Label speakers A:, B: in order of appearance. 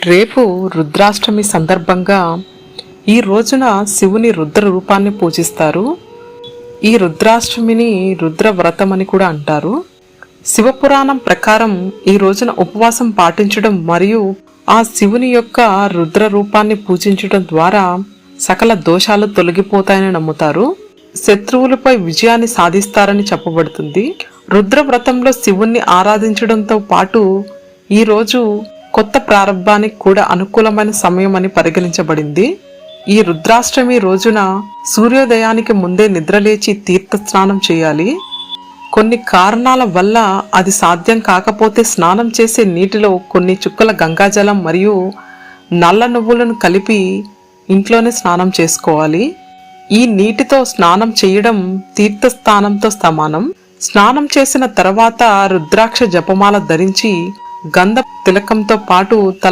A: రేపు రుద్రాష్టమి సందర్భంగా ఈ రోజున శివుని రుద్ర రూపాన్ని పూజిస్తారు. ఈ రుద్రాష్టమిని రుద్ర వ్రతం అని కూడా అంటారు. శివపురాణం ప్రకారం ఈ రోజున ఉపవాసం పాటించడం మరియు ఆ శివుని యొక్క రుద్ర రూపాన్ని పూజించడం ద్వారా సకల దోషాలు తొలగిపోతాయని నమ్ముతారు. శత్రువులపై విజయాన్ని సాధిస్తారని చెప్పబడుతుంది. రుద్ర వ్రతంలో శివుణ్ణి ఆరాధించడంతో పాటు ఈ రోజు కొత్త ప్రారంభానికి కూడా అనుకూలమైన సమయం అని పరిగణించబడింది. ఈ రుద్రాష్టమి రోజున సూర్యోదయానికి ముందే నిద్రలేచి తీర్థ స్నానం చేయాలి. కొన్ని కారణాల వల్ల అది సాధ్యం కాకపోతే స్నానం చేసే నీటిలో కొన్ని చుక్కల గంగాజలం మరియు నల్ల నువ్వులను కలిపి ఇంట్లోనే స్నానం చేసుకోవాలి. ఈ నీటితో స్నానం చేయడం తీర్థస్నానంతో సమానం. స్నానం చేసిన తర్వాత రుద్రాక్ష జపమాల ధరించి గంధ తిలకంతో పాటు తల